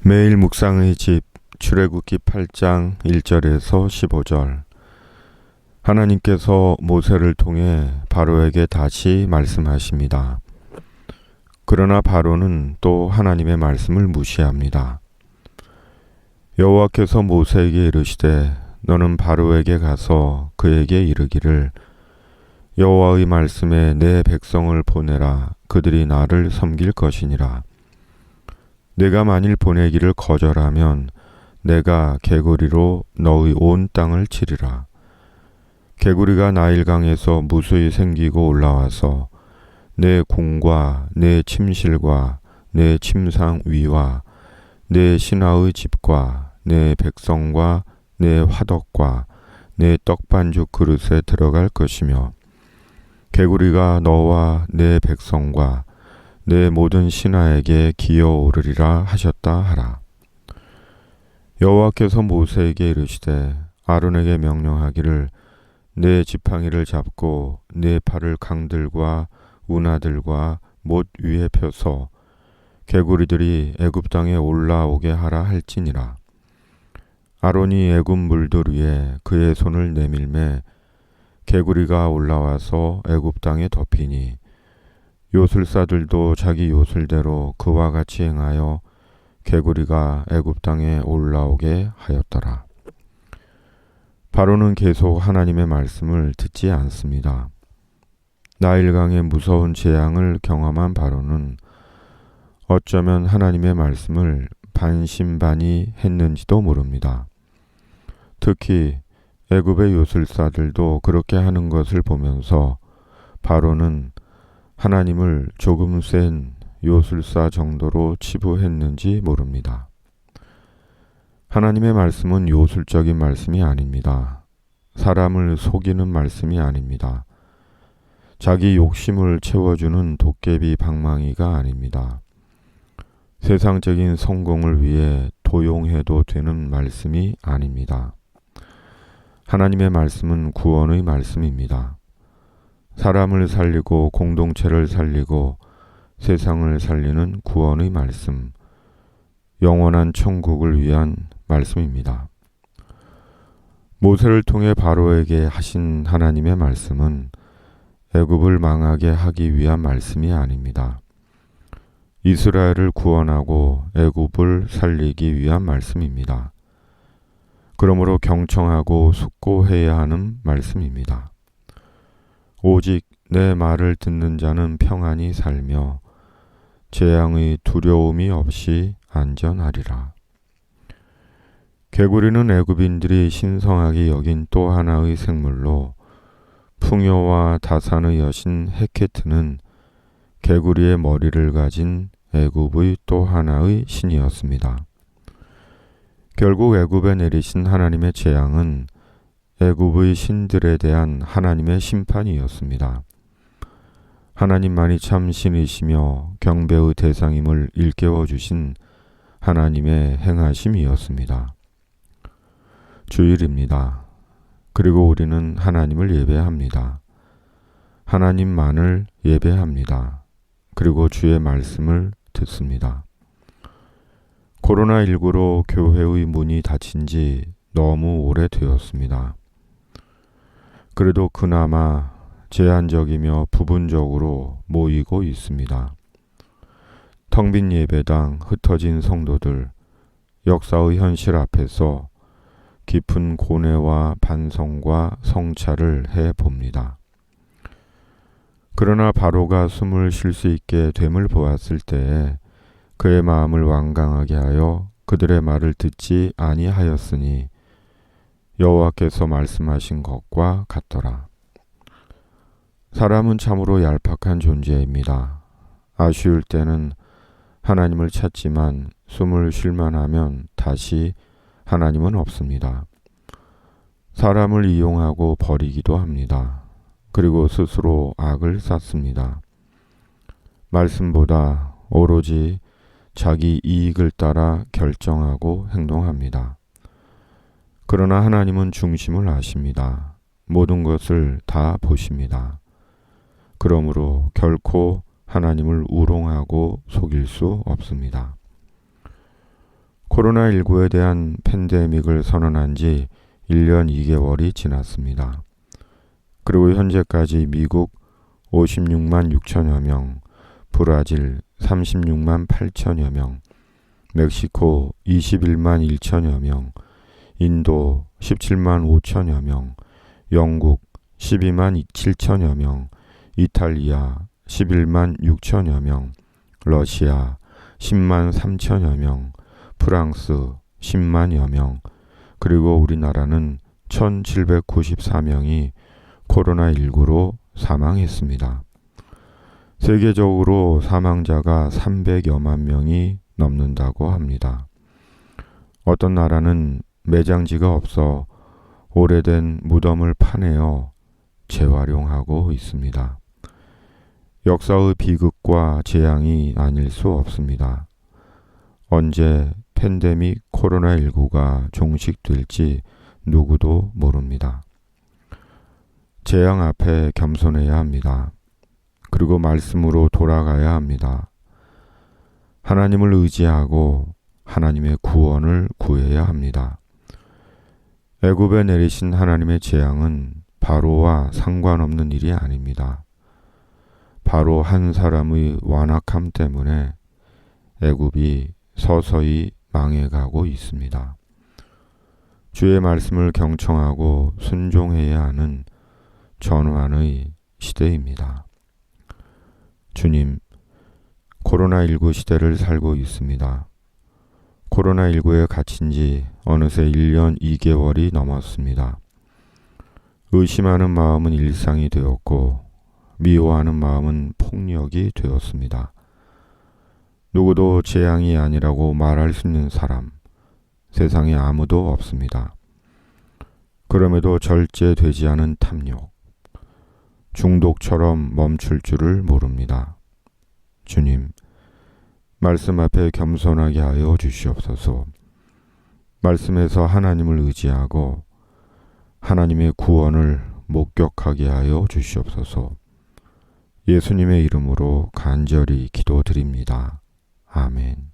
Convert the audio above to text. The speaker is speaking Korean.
매일 묵상의 집 출애굽기 8장 1절에서 15절. 하나님께서 모세를 통해 바로에게 다시 말씀하십니다. 그러나 바로는 또 하나님의 말씀을 무시합니다. 여호와께서 모세에게 이르시되 너는 바로에게 가서 그에게 이르기를 여호와의 말씀에 내 백성을 보내라. 그들이 나를 섬길 것이니라. 내가 만일 보내기를 거절하면 내가 개구리로 너의 온 땅을 치리라. 개구리가 나일강에서 무수히 생기고 올라와서 내 궁과 내 침실과 내 침상 위와 내 신하의 집과 내 백성과 내 화덕과 내 떡반죽 그릇에 들어갈 것이며 개구리가 너와 내 백성과 내 모든 신하에게 기어오르리라 하셨다 하라. 여호와께서 모세에게 이르시되 아론에게 명령하기를 내 지팡이를 잡고 내 팔을 강들과 운하들과 못 위에 펴서 개구리들이 애굽 땅에 올라오게 하라 할지니라. 아론이 애굽 물들 위에 그의 손을 내밀매 개구리가 올라와서 애굽 땅에 덮이니 요술사들도 자기 요술대로 그와 같이 행하여 개구리가 애굽 땅에 올라오게 하였더라. 바로는 계속 하나님의 말씀을 듣지 않습니다. 나일강의 무서운 재앙을 경험한 바로는 어쩌면 하나님의 말씀을 반신반의 했는지도 모릅니다. 특히 애굽의 요술사들도 그렇게 하는 것을 보면서 바로는 하나님을 조금 센 요술사 정도로 치부했는지 모릅니다. 하나님의 말씀은 요술적인 말씀이 아닙니다. 사람을 속이는 말씀이 아닙니다. 자기 욕심을 채워주는 도깨비 방망이가 아닙니다. 세상적인 성공을 위해 도용해도 되는 말씀이 아닙니다. 하나님의 말씀은 구원의 말씀입니다. 사람을 살리고 공동체를 살리고 세상을 살리는 구원의 말씀, 영원한 천국을 위한 말씀입니다. 모세를 통해 바로에게 하신 하나님의 말씀은 애굽을 망하게 하기 위한 말씀이 아닙니다. 이스라엘을 구원하고 애굽을 살리기 위한 말씀입니다. 그러므로 경청하고 숙고해야 하는 말씀입니다. 오직 내 말을 듣는 자는 평안히 살며 재앙의 두려움이 없이 안전하리라. 개구리는 애굽인들이 신성하게 여긴 또 하나의 생물로 풍요와 다산의 여신 헤케트는 개구리의 머리를 가진 애굽의 또 하나의 신이었습니다. 결국 애굽에 내리신 하나님의 재앙은 애굽의 신들에 대한 하나님의 심판이었습니다. 하나님만이 참 신이시며 경배의 대상임을 일깨워 주신 하나님의 행하심이었습니다. 주일입니다. 그리고 우리는 하나님을 예배합니다. 하나님만을 예배합니다. 그리고 주의 말씀을 듣습니다. 코로나19로 교회의 문이 닫힌 지 너무 오래되었습니다. 그래도 그나마 제한적이며 부분적으로 모이고 있습니다. 텅 빈 예배당, 흩어진 성도들, 역사의 현실 앞에서 깊은 고뇌와 반성과 성찰을 해봅니다. 그러나 바로가 숨을 쉴 수 있게 됨을 보았을 때에 그의 마음을 완강하게 하여 그들의 말을 듣지 아니하였으니 여호와께서 말씀하신 것과 같더라. 사람은 참으로 얄팍한 존재입니다. 아쉬울 때는 하나님을 찾지만 숨을 쉴만 하면 다시 하나님은 없습니다. 사람을 이용하고 버리기도 합니다. 그리고 스스로 악을 쌓습니다. 말씀보다 오로지 자기 이익을 따라 결정하고 행동합니다. 그러나 하나님은 중심을 아십니다. 모든 것을 다 보십니다. 그러므로 결코 하나님을 우롱하고 속일 수 없습니다. 코로나19에 대한 팬데믹을 선언한 지 1년 2개월이 지났습니다. 그리고 현재까지 미국 56만 6천여 명, 브라질 36만 8천여 명, 멕시코 21만 1천여 명, 인도 17만 5천여 명, 영국 12만 7천여 명, 이탈리아 11만 6천여 명, 러시아 10만 3천여 명, 프랑스 10만여 명, 그리고 우리나라는 1794명이 코로나19로 사망했습니다. 세계적으로 사망자가 300여만 명이 넘는다고 합니다. 어떤 나라는 매장지가 없어 오래된 무덤을 파내어 재활용하고 있습니다. 역사의 비극과 재앙이 아닐 수 없습니다. 언제 팬데믹 코로나19가 종식될지 누구도 모릅니다. 재앙 앞에 겸손해야 합니다. 그리고 말씀으로 돌아가야 합니다. 하나님을 의지하고 하나님의 구원을 구해야 합니다. 애굽에 내리신 하나님의 재앙은 바로와 상관없는 일이 아닙니다. 바로 한 사람의 완악함 때문에 애굽이 서서히 망해가고 있습니다. 주의 말씀을 경청하고 순종해야 하는 전환의 시대입니다. 주님, 코로나19 시대를 살고 있습니다. 코로나19에 갇힌 지 어느새 1년 2개월이 넘었습니다. 의심하는 마음은 일상이 되었고 미워하는 마음은 폭력이 되었습니다. 누구도 재앙이 아니라고 말할 수 있는 사람, 세상에 아무도 없습니다. 그럼에도 절제되지 않은 탐욕, 중독처럼 멈출 줄을 모릅니다. 주님, 말씀 앞에 겸손하게 하여 주시옵소서. 말씀에서 하나님을 의지하고 하나님의 구원을 목격하게 하여 주시옵소서. 예수님의 이름으로 간절히 기도드립니다. 아멘.